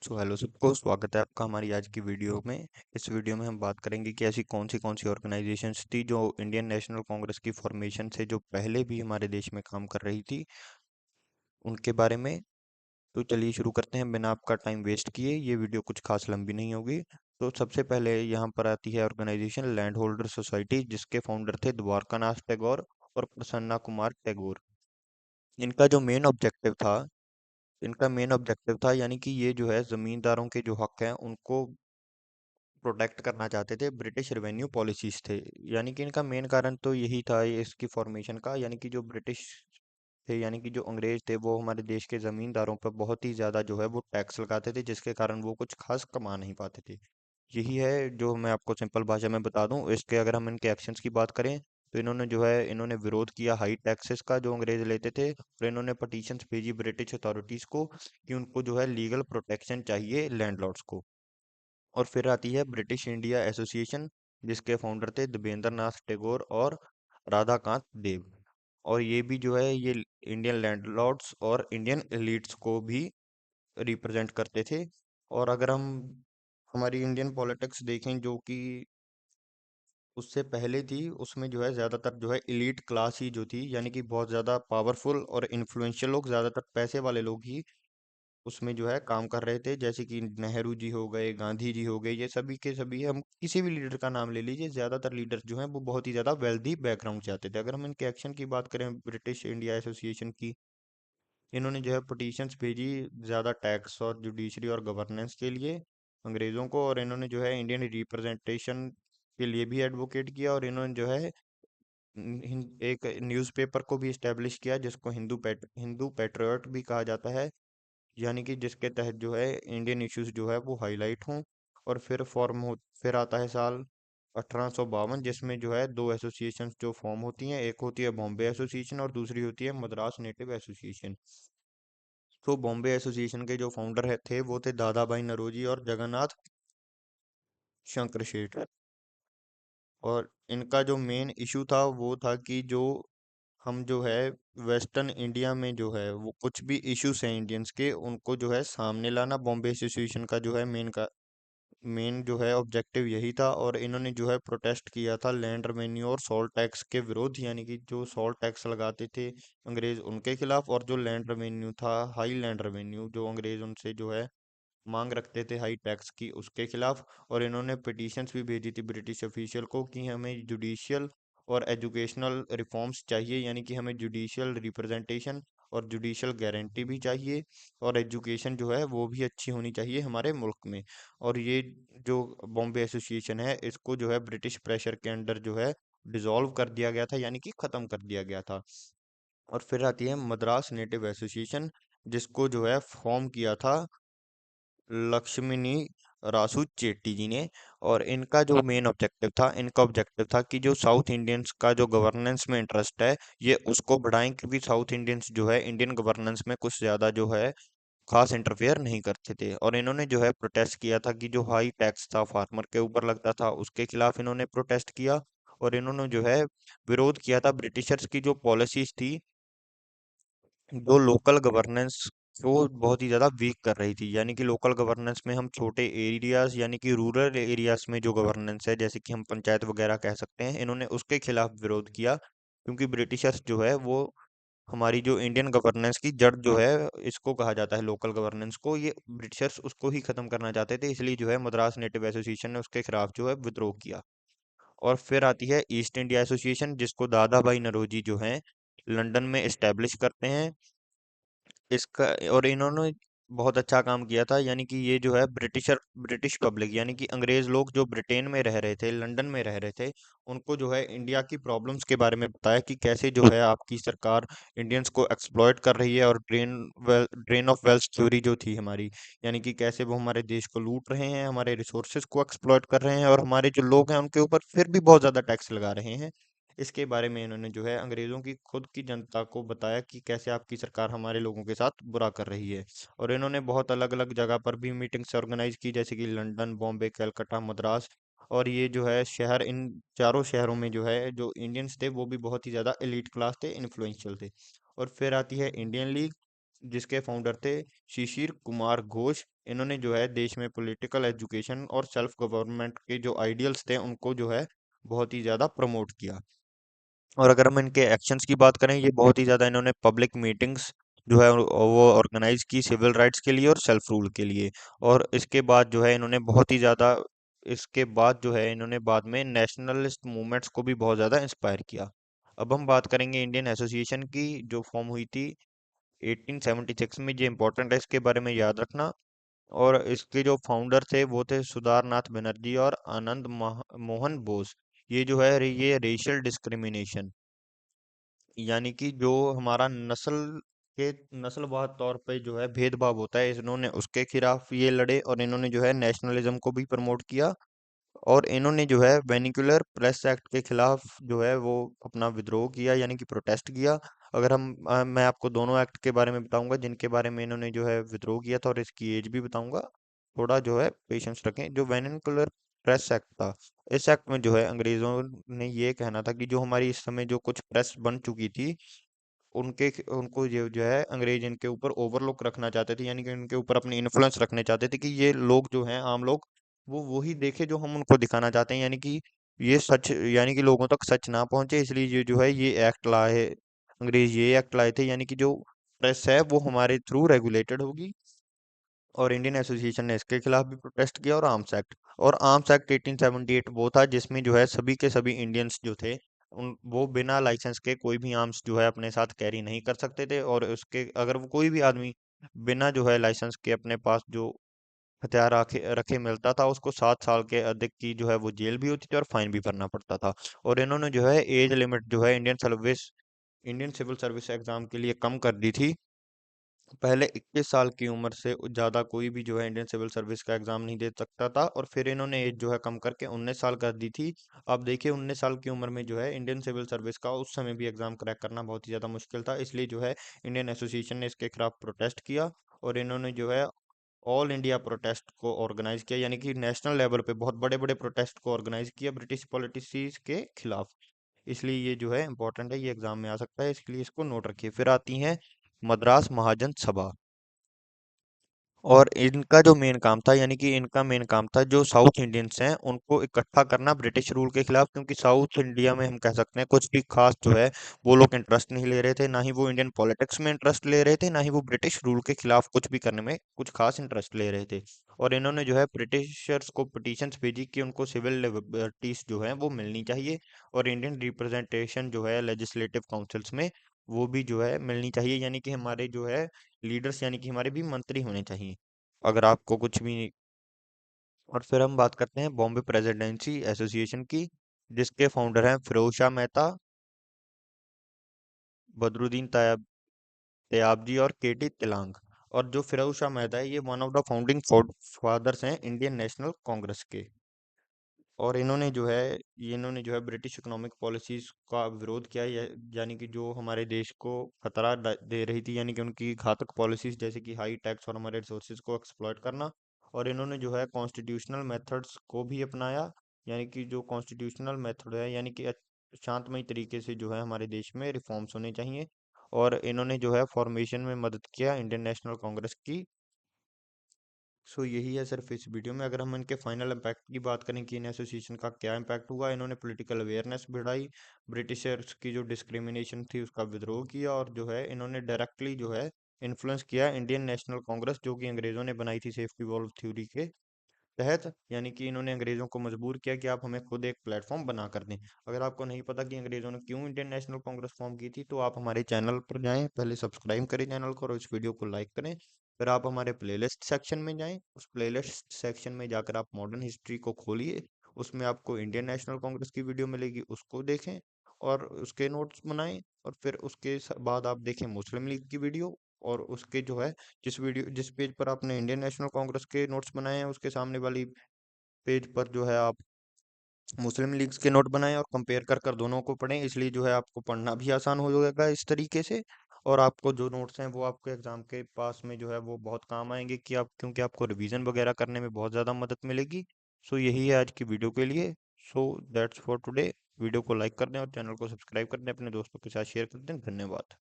Hello सबको, स्वागत है आपका हमारी आज की वीडियो में। इस वीडियो में हम बात करेंगे कि ऐसी कौन सी ऑर्गेनाइजेशंस थी जो इंडियन नेशनल कांग्रेस की फॉर्मेशन से जो पहले भी हमारे देश में काम कर रही थी, उनके बारे में। तो चलिए शुरू करते हैं बिना आपका टाइम वेस्ट किए। ये वीडियो कुछ खास लंबी नहीं होगी। तो सबसे पहले यहाँ पर आती है ऑर्गेनाइजेशन लैंड होल्डर सोसाइटी, जिसके फाउंडर थे द्वारकानाथ टैगोर और प्रसन्ना कुमार टैगोर। इनका जो मेन ऑब्जेक्टिव था इनका मेन ऑब्जेक्टिव था यानी कि ये जो है जमींदारों के जो हक हैं उनको प्रोटेक्ट करना चाहते थे। ब्रिटिश रेवेन्यू पॉलिसीज थे, यानी कि इनका मेन कारण तो यही था ये इसकी फॉर्मेशन का। यानी कि जो ब्रिटिश थे, यानी कि जो अंग्रेज थे, वो हमारे देश के जमींदारों पर बहुत ही ज्यादा जो है वो टैक्स लगाते थे, जिसके कारण वो कुछ खास कमा नहीं पाते थे। यही है जो मैं आपको सिंपल भाषा में बता दूं। इसके अगर हम इनके एक्शंस की बात करें तो इन्होंने विरोध किया हाई टैक्सेस का जो अंग्रेज लेते थे, और इन्होंने पटिशन्स भेजी ब्रिटिश अथॉरिटीज को कि उनको जो है लीगल प्रोटेक्शन चाहिए लैंडलॉर्ड्स को। और फिर आती है ब्रिटिश इंडिया एसोसिएशन, जिसके फाउंडर थे देवेंद्र नाथ टैगोर और राधाकांत देव। और ये भी जो है ये इंडियन लैंडलॉर्ड्स और इंडियन एलिट्स को भी रिप्रेजेंट करते थे। और अगर हम हमारी इंडियन पॉलिटिक्स देखें जो कि उससे पहले थी, उसमें जो है ज्यादातर जो है एलीट क्लास ही जो थी, यानी कि बहुत ज्यादा पावरफुल और इन्फ्लुएंशियल लोग, ज्यादातर पैसे वाले लोग ही उसमें जो है काम कर रहे थे। जैसे कि नेहरू जी हो गए, गांधी जी हो गए, ये सभी के सभी, हम किसी भी लीडर का नाम ले लीजिए, ज्यादातर लीडर जो हैं वो बहुत ही ज्यादा वेल्दी बैकग्राउंड से आते थे। अगर हम इनके एक्शन की बात करें ब्रिटिश इंडिया एसोसिएशन की, इन्होंने जो है पिटीशंस भेजी ज्यादा टैक्स और जुडिशरी और गवर्नेंस के लिए अंग्रेजों को। और इन्होंने जो है इंडियन रिप्रेजेंटेशन के लिए भी एडवोकेट किया। और इन्होंने जो है एक न्यूज़पेपर को भी इस्टेब्लिश किया, जिसको हिंदू पैट्रियट भी कहा जाता है, यानी कि जिसके तहत जो है इंडियन इश्यूज जो है वो हाईलाइट हों। और फिर आता है साल 1852, जिसमें जो है दो एसोसिएशंस जो फॉर्म होती हैं, एक होती है बॉम्बे एसोसिएशन और दूसरी होती है मद्रास नेटिव एसोसिएशन। तो बॉम्बे एसोसिएशन के जो फाउंडर है थे वो थे दादा भाई नरोजी और जगन्नाथ शंकर शेठ। और इनका जो मेन इशू था वो था कि जो हम जो है वेस्टर्न इंडिया में जो है वो कुछ भी इश्यूज हैं इंडियंस के, उनको जो है सामने लाना। बॉम्बे एसोसिएशन का जो है मेन जो है ऑब्जेक्टिव यही था। और इन्होंने जो है प्रोटेस्ट किया था लैंड रेवेन्यू और सॉल्ट टैक्स के विरोध, यानी कि जो सॉल्ट टैक्स लगाते थे अंग्रेज उनके खिलाफ, और जो लैंड रेवेन्यू था, हाई लैंड रेवेन्यू जो अंग्रेज उनसे जो है मांग रखते थे हाई टैक्स की, उसके खिलाफ। और इन्होंने पिटीशंस भी भेजी थी ब्रिटिश ऑफिशियल को कि हमें जुडिशियल और एजुकेशनल रिफॉर्म्स चाहिए, यानी कि हमें जुडिशियल रिप्रेजेंटेशन और जुडिशियल गारंटी भी चाहिए, और एजुकेशन जो है वो भी अच्छी होनी चाहिए हमारे मुल्क में। और ये जो बॉम्बे एसोसिएशन है, इसको जो है ब्रिटिश प्रेशर के अंडर जो है डिसॉल्व कर दिया गया था, यानी कि खत्म कर दिया गया था। और फिर आती है मद्रास नेटिव एसोसिएशन, जिसको जो है फॉर्म किया था लक्ष्मीनी रासू चेट्टी जी ने। और इनका ऑब्जेक्टिव था कि जो साउथ इंडियंस का जो गवर्नेंस में इंटरेस्ट है, ये उसको बढ़ाएं, क्योंकि साउथ इंडियंस जो है इंडियन गवर्नेंस में कुछ ज्यादा जो है खास इंटरफेयर नहीं करते थे। और इन्होंने जो है प्रोटेस्ट किया था कि जो हाई टैक्स था फार्मर के ऊपर लगता था, उसके खिलाफ इन्होंने प्रोटेस्ट किया। और इन्होंने जो है विरोध किया था ब्रिटिशर्स की जो पॉलिसीज थी, जो लोकल गवर्नेंस को बहुत ही ज़्यादा वीक कर रही थी। यानी कि लोकल गवर्नेंस में हम छोटे एरियाज, यानी कि रूरल एरियाज में जो गवर्नेंस है, जैसे कि हम पंचायत वगैरह कह सकते हैं, इन्होंने उसके खिलाफ विरोध किया। क्योंकि ब्रिटिशर्स जो है वो हमारी जो इंडियन गवर्नेंस की जड़ जो है, इसको कहा जाता है लोकल गवर्नेंस को, ये ब्रिटिशर्स उसको ही खत्म करना चाहते थे। इसलिए जो है मद्रास नेटिव एसोसिएशन ने उसके खिलाफ जो है विद्रोह किया। और फिर आती है ईस्ट इंडिया एसोसिएशन, जिसको दादा भाई नरोजी जो हैं लंदन में एस्टेब्लिश करते हैं। इसका और इन्होंने बहुत अच्छा काम किया था। यानी कि ये जो है ब्रिटिश पब्लिक, यानी कि अंग्रेज लोग जो ब्रिटेन में रह रहे थे, लंदन में रह रहे थे, उनको जो है इंडिया की प्रॉब्लम्स के बारे में बताया कि कैसे जो है आपकी सरकार इंडियंस को एक्सप्लॉइट कर रही है। और ड्रेन ऑफ वेल्थ थ्योरी जो थी हमारी, यानी कि कैसे वो हमारे देश को लूट रहे हैं, हमारे रिसोर्सेज को एक्सप्लॉइट कर रहे हैं, और हमारे जो लोग हैं उनके ऊपर फिर भी बहुत ज़्यादा टैक्स लगा रहे हैं। इसके बारे में इन्होंने जो है अंग्रेजों की खुद की जनता को बताया कि कैसे आपकी सरकार हमारे लोगों के साथ बुरा कर रही है। और इन्होंने बहुत अलग अलग जगह पर भी मीटिंग्स ऑर्गेनाइज की, जैसे कि लंदन, बॉम्बे, कलकत्ता, मद्रास। और ये जो है शहर, इन चारों शहरों में जो है जो इंडियंस थे वो भी बहुत ही ज़्यादा एलीट क्लास थे, इन्फ्लुएंशियल थे। और फिर आती है इंडियन लीग, जिसके फाउंडर थे शिशिर कुमार घोष। इन्होंने जो है देश में पॉलिटिकल एजुकेशन और सेल्फ गवर्नमेंट के जो आइडियल्स थे उनको जो है बहुत ही ज़्यादा प्रमोट किया। और अगर हम इनके एक्शंस की बात करें, ये बहुत ही ज़्यादा इन्होंने पब्लिक मीटिंग्स जो है वो ऑर्गेनाइज की सिविल राइट्स के लिए और सेल्फ रूल के लिए। और इसके बाद जो है इन्होंने बहुत ही ज़्यादा इसके बाद जो है इन्होंने बाद में नेशनलिस्ट मूवमेंट्स को भी बहुत ज़्यादा इंस्पायर किया। अब हम बात करेंगे इंडियन एसोसिएशन की, जो फॉर्म हुई थी 1876 में। ये इंपॉर्टेंट है, इसके बारे में याद रखना। और इसके जो फाउंडर थे वो थे सुधारनाथ बनर्जी और आनंद मोहन बोस। ये जो है ये रेशियल डिस्क्रिमिनेशन, यानी कि जो हमारा के नस्लवाद तौर पे जो है भेदभाव होता है, इन्होंने उसके खिलाफ ये लड़े। और इन्होंने जो है नेशनलिज्म को भी प्रमोट किया। और इन्होंने जो है वेनिकुलर प्रेस एक्ट के खिलाफ जो है वो अपना विद्रोह किया, यानी कि प्रोटेस्ट किया। अगर मैं आपको दोनों एक्ट के बारे में बताऊंगा जिनके बारे में इन्होंने जो है विद्रोह किया था, और इसकी एज भी बताऊंगा। थोड़ा जो है पेशेंस रखें। जो वेनिकुलर प्रेस एक्ट था, इस एक्ट में जो है अंग्रेजों ने ये कहना था कि जो हमारी इस समय जो कुछ प्रेस बन चुकी थी, उनको जो है अंग्रेज इनके ऊपर ओवरलुक रखना चाहते थे, यानी कि उनके ऊपर अपनी इन्फ्लुएंस रखने चाहते थे कि ये लोग जो हैं आम लोग, वो वही देखे जो हम उनको दिखाना चाहते हैं, यानी कि ये सच, यानी कि लोगों तक सच ना पहुंचे। इसलिए ये जो है ये एक्ट लाए, अंग्रेज ये एक्ट लाए थे, यानी कि जो प्रेस है वो हमारे थ्रू रेगुलेटेड होगी। और इंडियन एसोसिएशन ने इसके खिलाफ भी प्रोटेस्ट किया। और आर्म्स एक्ट 1878 वो था जिसमें जो है सभी के सभी इंडियंस जो थे उन वो बिना लाइसेंस के कोई भी आर्म्स जो है अपने साथ कैरी नहीं कर सकते थे। और उसके अगर वो कोई भी आदमी बिना जो है लाइसेंस के अपने पास जो हथियार रखे रखे मिलता था, उसको 7 साल के अधिक की जो है वो जेल भी होती थी और फाइन भी भरना पड़ता था। और इन्होंने जो है एज लिमिट जो है इंडियन सिविल सर्विस एग्जाम के लिए कम कर दी थी। पहले 21 साल की उम्र से ज़्यादा कोई भी जो है इंडियन सिविल सर्विस का एग्ज़ाम नहीं दे सकता था, और फिर इन्होंने एज जो है कम करके 19 साल कर दी थी। अब देखिए 19 साल की उम्र में जो है इंडियन सिविल सर्विस का उस समय भी एग्ज़ाम क्रैक करना बहुत ही ज़्यादा मुश्किल था। इसलिए जो है इंडियन एसोसिएशन ने इसके खिलाफ प्रोटेस्ट किया। और इन्होंने जो है ऑल इंडिया प्रोटेस्ट को ऑर्गेनाइज किया, यानी कि नेशनल लेवल पे बहुत बड़े बड़े प्रोटेस्ट को ऑर्गेनाइज किया ब्रिटिश पॉलिटिसीज के खिलाफ। इसलिए ये जो है इंपॉर्टेंट है, ये एग्जाम में आ सकता है, इसके लिए इसको नोट रखिए। फिर आती है मद्रास महाजन सभा। और इनका जो मेन काम था, यानी कि इनका मेन काम था जो साउथ इंडियंस हैं उनको इकट्ठा करना ब्रिटिश रूल के खिलाफ। क्योंकि साउथ इंडिया में हम कह सकते हैं कुछ भी खास जो है वो लोग इंटरेस्ट नहीं ले रहे थे, ना ही वो इंडियन पॉलिटिक्स में इंटरेस्ट ले रहे थे, ना ही वो ब्रिटिश रूल के खिलाफ कुछ भी करने में कुछ खास इंटरेस्ट ले रहे थे। और इन्होंने जो है ब्रिटिशर्स को पिटीशंस भेजी कि उनको सिविल लिबर्टीज जो है वो मिलनी चाहिए। और इंडियन रिप्रेजेंटेशन जो है लेजिस्लेटिव काउंसिल्स में वो भी जो है मिलनी चाहिए, यानी कि हमारे जो है लीडर्स, यानी कि हमारे भी मंत्री होने चाहिए अगर आपको कुछ भी। और फिर हम बात करते हैं बॉम्बे प्रेसिडेंसी एसोसिएशन की, जिसके फाउंडर हैं फिरोज शाह मेहता, बदरुद्दीन तयाबजी और केटी तिलांग। और जो फिरोज शाह मेहता है ये one of the founding fathers हैं इंडियन नेशनल कांग्रेस के। और इन्होंने जो है ब्रिटिश इकोनॉमिक पॉलिसीज का विरोध किया, यानी कि जो हमारे देश को खतरा दे रही थी, यानी कि उनकी घातक पॉलिसीज जैसे कि हाई टैक्स और हमारे रिसोर्सेज को एक्सप्लॉइट करना। और इन्होंने जो है कॉन्स्टिट्यूशनल मेथड्स को भी अपनाया, यानी कि जो कॉन्स्टिट्यूशनल मेथड है, यानी कि शांतमय तरीके से जो है हमारे देश में रिफॉर्म्स होने चाहिए। और इन्होंने जो है फॉर्मेशन में मदद किया इंडियन नेशनल कांग्रेस की। सो यही है सिर्फ इस वीडियो में। अगर हम इनके फाइनल इम्पैक्ट की बात करें कि इन एसोसिएशन का क्या इम्पैक्ट हुआ, इन्होंने पॉलिटिकल अवेयरनेस बढ़ाई, ब्रिटिशर्स की जो डिस्क्रिमिनेशन थी उसका विद्रोह किया, और जो है इन्होंने डायरेक्टली जो है इन्फ्लुएंस किया इंडियन नेशनल कांग्रेस, जो कि अंग्रेजों ने बनाई थी सेफ्टी वॉल्व थ्योरी के तहत। यानी कि इन्होंने अंग्रेजों को मजबूर किया कि आप हमें खुद एक प्लेटफॉर्म बना कर दें। अगर आपको नहीं पता कि अंग्रेजों ने क्यों इंडियन नेशनल कांग्रेस फॉर्म की थी, तो आप हमारे चैनल पर जाएं, पहले सब्सक्राइब करें चैनल को और इस वीडियो को लाइक करें। फिर आप हमारे प्लेलिस्ट सेक्शन में जाएं, उस प्लेलिस्ट सेक्शन में जाकर आप मॉडर्न हिस्ट्री को खोलिए, उसमें आपको इंडियन नेशनल कांग्रेस की वीडियो मिलेगी, उसको देखें और उसके नोट्स बनाएं। और फिर उसके बाद आप देखें मुस्लिम लीग की वीडियो, और उसके जो है जिस पेज पर आपने इंडियन नेशनल कांग्रेस के नोट्स बनाए हैं उसके सामने वाली पेज पर जो है आप मुस्लिम लीग्स के नोट बनाएं, और कंपेयर कर कर दोनों को पढ़ें। इसलिए जो है आपको पढ़ना भी आसान हो जाएगा इस तरीके से। और आपको जो नोट्स हैं वो आपके एग्जाम के पास में जो है वो बहुत काम आएंगे, कि आप क्योंकि आपको रिवीजन वगैरह करने में बहुत ज़्यादा मदद मिलेगी। सो यही है आज की वीडियो के लिए। So that's for today. Video को लाइक कर दें और चैनल को सब्सक्राइब कर दें, अपने दोस्तों के साथ शेयर कर दें। धन्यवाद।